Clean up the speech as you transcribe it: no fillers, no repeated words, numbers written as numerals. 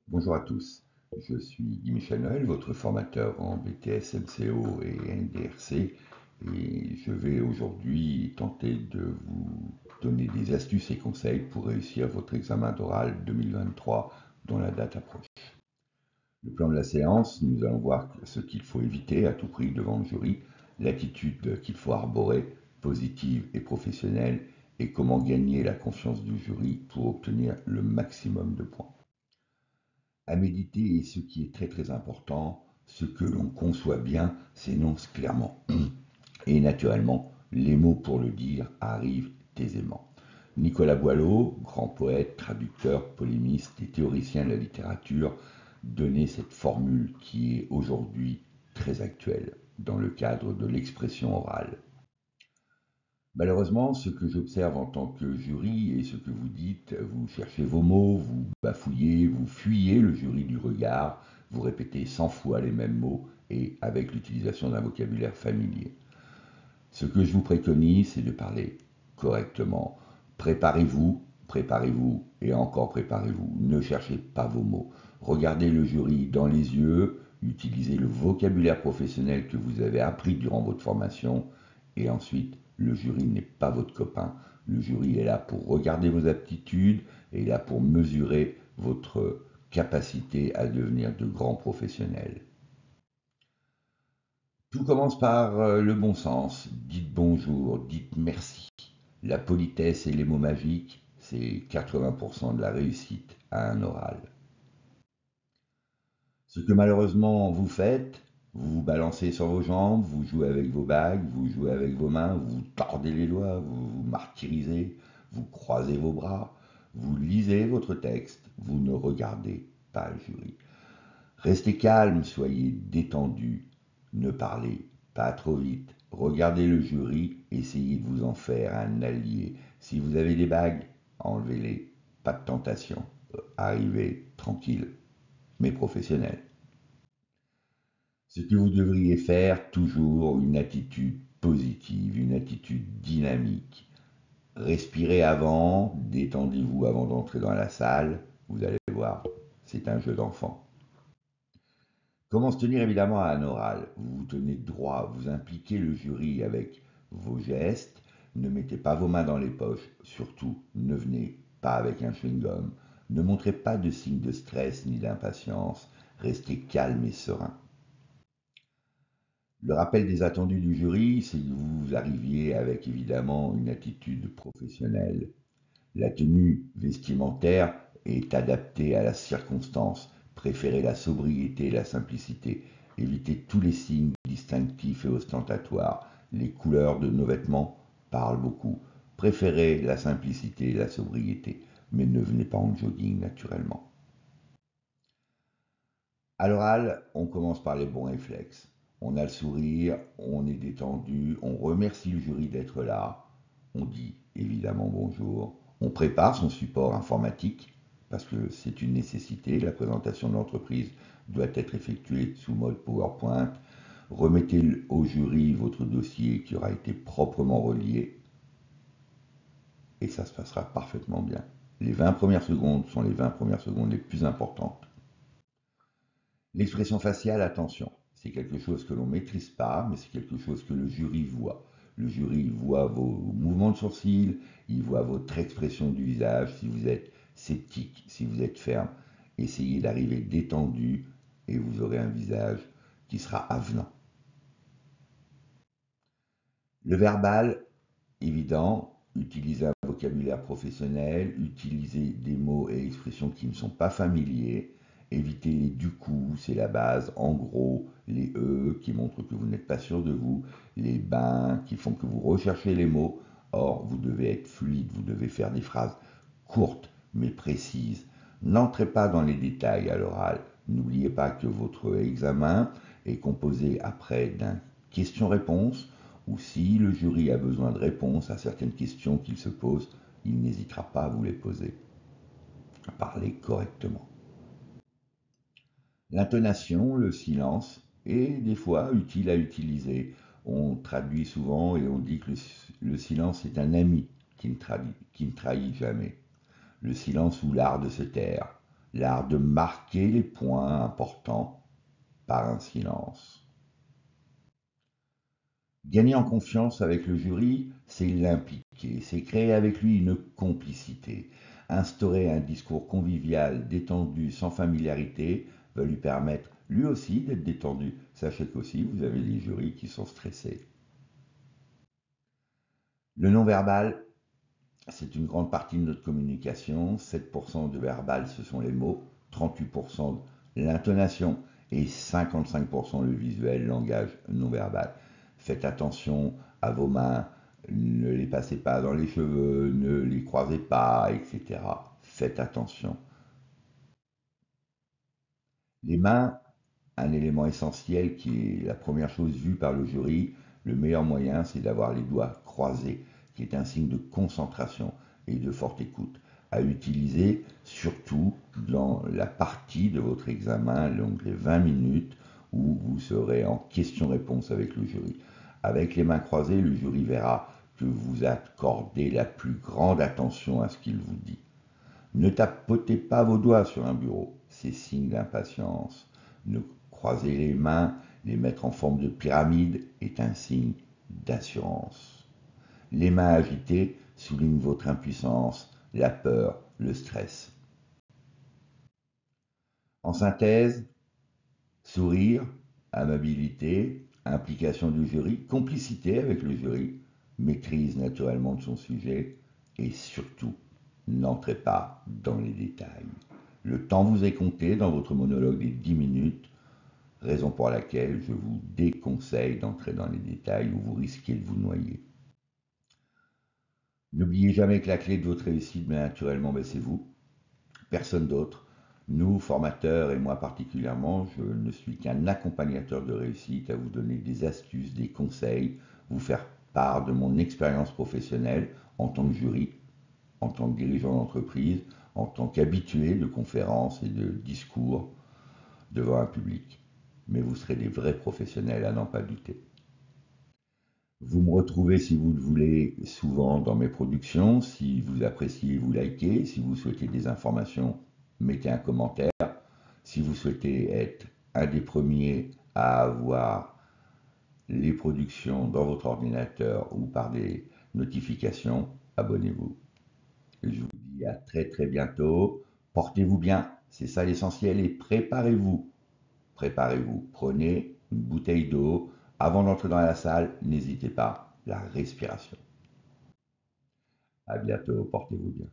Bonjour à tous, je suis Guy Michel Noël, votre formateur en BTS MCO et NDRC, et je vais aujourd'hui tenter de vous donner des astuces et conseils pour réussir votre examen d'oral 2023 dont la date approche. Le plan de la séance, nous allons voir ce qu'il faut éviter à tout prix devant le jury, l'attitude qu'il faut arborer, positive et professionnelle, et comment gagner la confiance du jury pour obtenir le maximum de points. À méditer et ce qui est très très important, ce que l'on conçoit bien s'énonce clairement. Et naturellement, les mots pour le dire arrivent aisément. Nicolas Boileau, grand poète, traducteur, polémiste et théoricien de la littérature, donnait cette formule qui est aujourd'hui très actuelle dans le cadre de l'expression orale. Malheureusement, ce que j'observe en tant que jury et ce que vous dites, vous cherchez vos mots, vous bafouillez, vous fuyez le jury du regard, vous répétez 100 fois les mêmes mots et avec l'utilisation d'un vocabulaire familier. Ce que je vous préconise, c'est de parler correctement. Préparez-vous, préparez-vous et encore préparez-vous. Ne cherchez pas vos mots. Regardez le jury dans les yeux, utilisez le vocabulaire professionnel que vous avez appris durant votre formation et ensuite, le jury n'est pas votre copain. Le jury est là pour regarder vos aptitudes et là pour mesurer votre capacité à devenir de grands professionnels. Tout commence par le bon sens. Dites bonjour, dites merci. La politesse et les mots magiques, c'est 80% de la réussite à un oral. Ce que malheureusement vous faites, vous vous balancez sur vos jambes, vous jouez avec vos bagues, vous jouez avec vos mains, vous tordez les doigts, vous vous martyrisez, vous croisez vos bras, vous lisez votre texte, vous ne regardez pas le jury. Restez calme, soyez détendu, ne parlez pas trop vite, regardez le jury, essayez de vous en faire un allié. Si vous avez des bagues, enlevez-les, pas de tentation, arrivez tranquille, mais professionnel. Ce que vous devriez faire, toujours une attitude positive, une attitude dynamique. Respirez avant, détendez-vous avant d'entrer dans la salle, vous allez voir, c'est un jeu d'enfant. Comment se tenir évidemment à un oral? Vous vous tenez droit, vous impliquez le jury avec vos gestes, ne mettez pas vos mains dans les poches, surtout ne venez pas avec un chewing-gum, ne montrez pas de signes de stress ni d'impatience, restez calme et serein. Le rappel des attendus du jury, c'est que vous arriviez avec évidemment une attitude professionnelle. La tenue vestimentaire est adaptée à la circonstance. Préférez la sobriété et la simplicité. Évitez tous les signes distinctifs et ostentatoires. Les couleurs de nos vêtements parlent beaucoup. Préférez la simplicité et la sobriété, mais ne venez pas en jogging naturellement. À l'oral, on commence par les bons réflexes. On a le sourire, on est détendu, on remercie le jury d'être là, on dit évidemment bonjour, on prépare son support informatique parce que c'est une nécessité, la présentation de l'entreprise doit être effectuée sous mode PowerPoint. Remettez au jury votre dossier qui aura été proprement relié et ça se passera parfaitement bien. Les 20 premières secondes sont les 20 premières secondes les plus importantes. L'expression faciale, attention, c'est quelque chose que l'on ne maîtrise pas, mais c'est quelque chose que le jury voit. Le jury voit vos mouvements de sourcils, il voit votre expression du visage, si vous êtes sceptique, si vous êtes ferme. Essayez d'arriver détendu et vous aurez un visage qui sera avenant. Le verbal, évident, utilisez un vocabulaire professionnel, utilisez des mots et expressions qui ne sont pas familiers, évitez les du coup, c'est la base, en gros, les qui montrent que vous n'êtes pas sûr de vous, les ben qui font que vous recherchez les mots. Or, vous devez être fluide, vous devez faire des phrases courtes mais précises. N'entrez pas dans les détails à l'oral. N'oubliez pas que votre examen est composé après d'un question-réponse, ou si le jury a besoin de réponses à certaines questions qu'il se pose, il n'hésitera pas à vous les poser. Parlez correctement. L'intonation, le silence est des fois utile à utiliser. On traduit souvent et on dit que le silence est un ami qui ne trahit jamais. Le silence ou l'art de se taire. l'art de marquer les points importants par un silence. Gagner en confiance avec le jury, c'est l'impliquer, c'est créer avec lui une complicité. Instaurer un discours convivial, détendu, sans familiarité, va lui permettre lui aussi d'être détendu. Sachez qu'aussi, vous avez des jurys qui sont stressés. Le non-verbal, c'est une grande partie de notre communication. 7% de verbal, ce sont les mots, 38% l'intonation et 55% le visuel, langage non verbal. Faites attention à vos mains, ne les passez pas dans les cheveux, ne les croisez pas, etc. Faites attention. Les mains, un élément essentiel qui est la première chose vue par le jury. Le meilleur moyen, c'est d'avoir les doigts croisés, qui est un signe de concentration et de forte écoute, à utiliser surtout dans la partie de votre examen, donc les 20 minutes où vous serez en question-réponse avec le jury. Avec les mains croisées, le jury verra que vous accordez la plus grande attention à ce qu'il vous dit. Ne tapotez pas vos doigts sur un bureau, c'est signe d'impatience. Ne croisez les mains, les mettre en forme de pyramide est un signe d'assurance. Les mains agitées soulignent votre impuissance, la peur, le stress. En synthèse, sourire, amabilité, implication du jury, complicité avec le jury, maîtrise naturellement de son sujet et surtout, n'entrez pas dans les détails. Le temps vous est compté dans votre monologue des 10 minutes, raison pour laquelle je vous déconseille d'entrer dans les détails où vous risquez de vous noyer. N'oubliez jamais que la clé de votre réussite, mais naturellement, c'est vous, personne d'autre. Nous, formateurs, et moi particulièrement, je ne suis qu'un accompagnateur de réussite à vous donner des astuces, des conseils, vous faire part de mon expérience professionnelle en tant que jury, en tant que dirigeant d'entreprise, en tant qu'habitué de conférences et de discours devant un public. Mais vous serez des vrais professionnels à n'en pas douter. Vous me retrouvez, si vous le voulez, souvent dans mes productions. Si vous appréciez, vous likez. Si vous souhaitez des informations, mettez un commentaire. Si vous souhaitez être un des premiers à avoir les productions dans votre ordinateur ou par des notifications, abonnez-vous. Je vous dis à très très bientôt. Portez-vous bien, c'est ça l'essentiel, et préparez-vous. Préparez-vous. Prenez une bouteille d'eau. Avant d'entrer dans la salle, n'hésitez pas, la respiration. À bientôt, portez-vous bien.